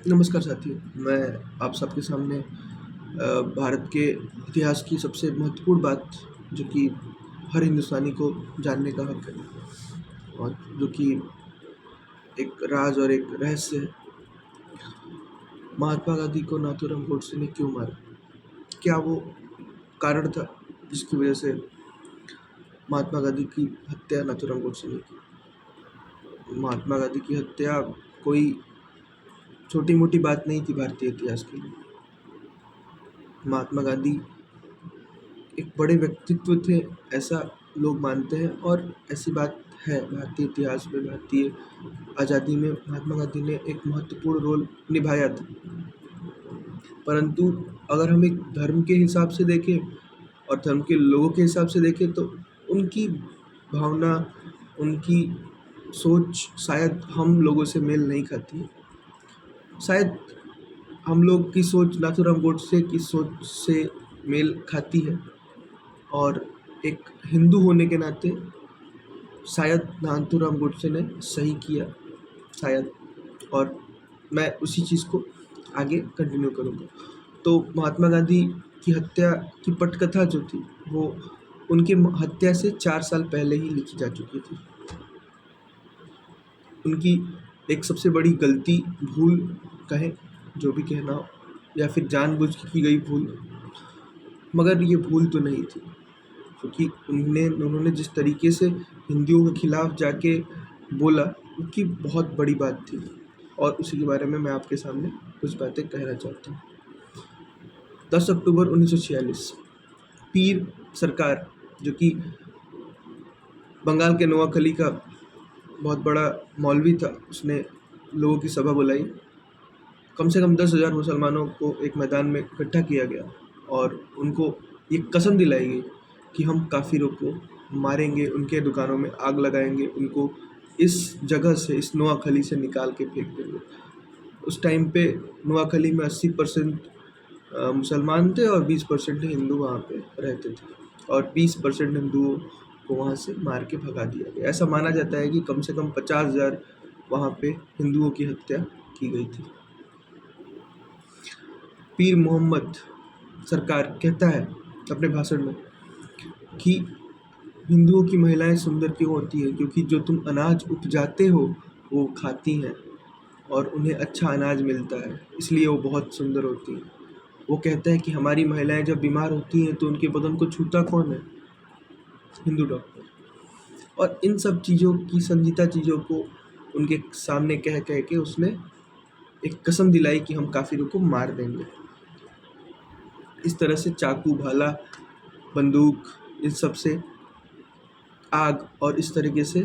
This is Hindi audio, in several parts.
नमस्कार साथियों, मैं आप सबके सामने भारत के इतिहास की सबसे महत्वपूर्ण बात जो कि हर हिंदुस्तानी को जानने का हक है और जो कि एक राज और एक रहस्य है। महात्मा गांधी को नाथूराम गोडसे ने क्यों मारा? क्या वो कारण था जिसकी वजह से महात्मा गांधी की हत्या नाथूराम गोडसे ने की? महात्मा गांधी की हत्या कोई छोटी मोटी बात नहीं थी भारतीय इतिहास के लिए। महात्मा गांधी एक बड़े व्यक्तित्व थे, ऐसा लोग मानते हैं और ऐसी बात है भारतीय इतिहास में। भारतीय आज़ादी में महात्मा गांधी ने एक महत्वपूर्ण रोल निभाया था। परंतु अगर हम एक धर्म के हिसाब से देखें और धर्म के लोगों के हिसाब से देखें तो उनकी भावना, उनकी सोच शायद हम लोगों से मेल नहीं खाती है। शायद हम लोग की सोच नाथूराम गोडसे की सोच से मेल खाती है और एक हिंदू होने के नाते शायद नाथूराम गोडसे ने सही किया, शायद। और मैं उसी चीज़ को आगे कंटिन्यू करूँगा। तो महात्मा गांधी की हत्या की पटकथा जो थी वो उनकी हत्या से 4 साल पहले ही लिखी जा चुकी थी। उनकी एक सबसे बड़ी गलती, भूल कहें, जो भी कहना हो, या फिर जानबूझ के की गई भूल, मगर ये भूल तो नहीं थी, क्योंकि उन्होंने जिस तरीके से हिंदुओं के खिलाफ जाके बोला, उनकी बहुत बड़ी बात थी और उसी के बारे में मैं आपके सामने कुछ बातें कहना चाहता हूँ। 10 अक्टूबर 1946 पीर सरकार, जो कि बंगाल के नोआखली का बहुत बड़ा मौलवी था, उसने लोगों की सभा बुलाई। कम से कम 10,000 मुसलमानों को एक मैदान में इकट्ठा किया गया और उनको ये कसम दिलाई गई कि हम काफिरों को मारेंगे, उनके दुकानों में आग लगाएंगे, उनको इस जगह से, इस नोआखली से निकाल के फेंक देंगे। उस टाइम पे नोआखली में 80% मुसलमान थे और 20% हिंदू वहाँ पे रहते थे और 20% हिंदुओं को वहाँ से मार के भगा दिया गया। ऐसा माना जाता है कि कम से कम 50,000 वहाँ पे हिंदुओं की हत्या की गई थी। पीर मोहम्मद सरकार कहता है अपने भाषण में कि हिंदुओं की महिलाएं सुंदर क्यों होती हैं? क्योंकि जो तुम अनाज उपजाते हो वो खाती हैं और उन्हें अच्छा अनाज मिलता है, इसलिए वो बहुत सुंदर होती हैं। वो कहता है कि हमारी महिलाएं जब बीमार होती हैं तो उनके बदन को छूता कौन है? हिंदू डॉक्टर। और इन सब चीज़ों की, संजीदा चीज़ों को उनके सामने कह कह के उसने एक कसम दिलाई कि हम काफिरों को मार देंगे। इस तरह से चाकू, भाला, बंदूक, इन सब से, आग, और इस तरीके से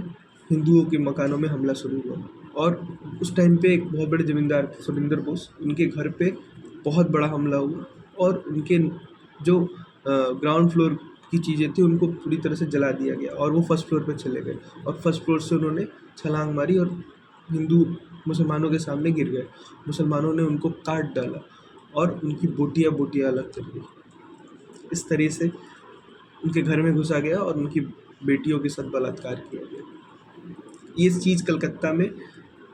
हिंदुओं के मकानों में हमला शुरू हुआ। और उस टाइम पे एक बहुत बड़े जमींदार थे सुरेंद्र बोस, उनके घर पे बहुत बड़ा हमला हुआ और उनके जो ग्राउंड फ्लोर की चीज़ें थी उनको पूरी तरह से जला दिया गया और वो फर्स्ट फ्लोर पे चले गए और फर्स्ट फ्लोर से उन्होंने छलांग मारी और हिंदू मुसलमानों के सामने गिर गए। मुसलमानों ने उनको काट डाला और उनकी बोटियां बोटियां अलग कर दी। इस तरह से उनके घर में घुसा गया और उनकी बेटियों के साथ बलात्कार किया गया। ये चीज़ कलकत्ता में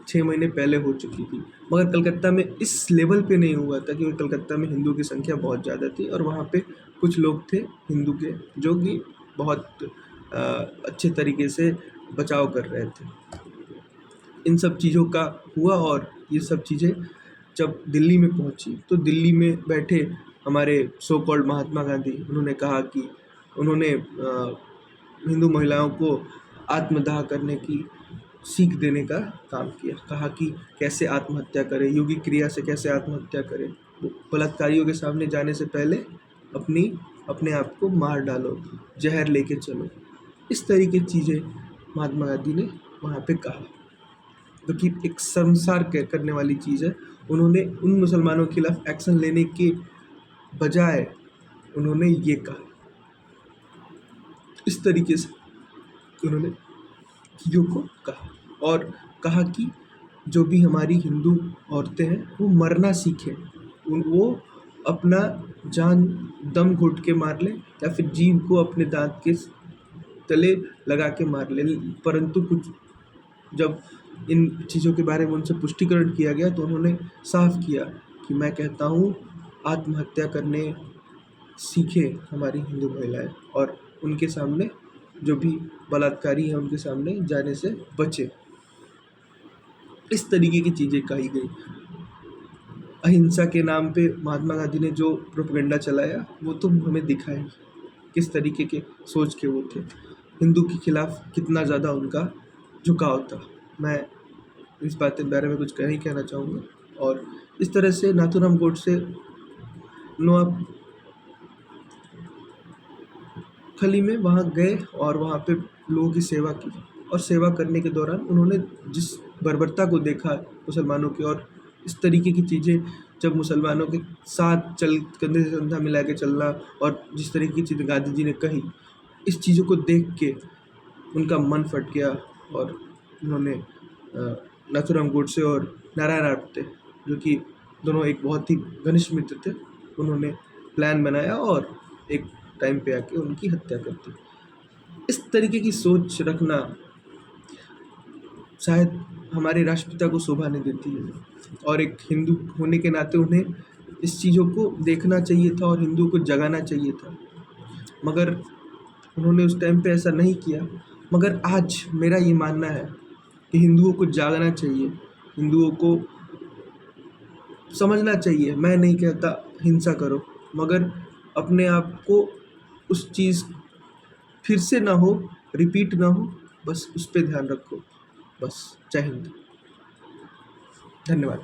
6 महीने पहले हो चुकी थी, मगर कलकत्ता में इस लेवल पे नहीं हुआ था क्योंकि कलकत्ता में हिंदू की संख्या बहुत ज़्यादा थी और वहाँ पे कुछ लोग थे हिंदू के जो कि बहुत अच्छे तरीके से बचाव कर रहे थे। इन सब चीज़ों का हुआ और ये सब चीज़ें जब दिल्ली में पहुंची तो दिल्ली में बैठे हमारे सो कॉल्ड महात्मा गांधी, उन्होंने कहा कि उन्होंने हिंदू महिलाओं को आत्मदाह करने की सीख देने का काम किया। कहा कि कैसे आत्महत्या करें, योगिक क्रिया से कैसे आत्महत्या करें, बलात्कारियों के सामने जाने से पहले अपने आप को मार डालो, जहर लेके चलो। इस तरीके की चीज़ें महात्मा गांधी ने वहाँ पे कहा, जो कि एक शर्मसार करने वाली चीज़ है। उन्होंने उन मुसलमानों के खिलाफ एक्शन लेने के बजाय उन्होंने ये कहा, इस तरीके से उन्होंने चीज़ों को कहा और कहा कि जो भी हमारी हिंदू औरतें हैं वो मरना सीखें, वो अपना जान दम घुट के मार लें या फिर जीभ को अपने दांत के तले लगा के मार लें। परंतु कुछ जब इन चीज़ों के बारे में उनसे पुष्टिकरण किया गया तो उन्होंने साफ किया कि मैं कहता हूँ आत्महत्या करने सीखें हमारी हिंदू महिलाएं, और उनके सामने जो भी बलात्कारी हैं उनके सामने जाने से बचें। इस तरीके की चीज़ें कही गई। अहिंसा के नाम पे महात्मा गांधी ने जो प्रोपेगेंडा चलाया वो तो हमें दिखा ही किस तरीके के सोच के वो थे, हिंदू के खिलाफ कितना ज़्यादा उनका झुकाव था। मैं इस बात के बारे में कुछ नहीं कहना चाहूँगा। और इस तरह से नाथूराम गोडसे नोआखली में वहाँ गए और वहाँ पे लोगों की सेवा की, और सेवा करने के दौरान उन्होंने जिस बर्बरता को देखा मुसलमानों की, और इस तरीके की चीज़ें जब मुसलमानों के साथ कंधे से कंधा मिला के चलना, और जिस तरीके की चीज़ें गांधी जी ने कही, इस चीज़ों को देख के उनका मन फट गया। और उन्होंने नाथूराम गोडसे और नारायण आप्टे, जो कि दोनों एक बहुत ही घनिष्ठ मित्र थे, उन्होंने प्लान बनाया और एक टाइम पे आके उनकी हत्या कर दी। इस तरीके की सोच रखना शायद हमारे राष्ट्रपिता को शोभा नहीं देती है, और एक हिंदू होने के नाते उन्हें इस चीज़ों को देखना चाहिए था और हिंदुओं को जगाना चाहिए था, मगर उन्होंने उस टाइम पे ऐसा नहीं किया। मगर आज मेरा ये मानना है कि हिंदुओं को जागना चाहिए, हिंदुओं को समझना चाहिए। मैं नहीं कहता हिंसा करो, मगर अपने आप को उस चीज़ फिर से ना हो, रिपीट ना हो, बस उस पे ध्यान रखो। बस। जय हिंद। धन्यवाद।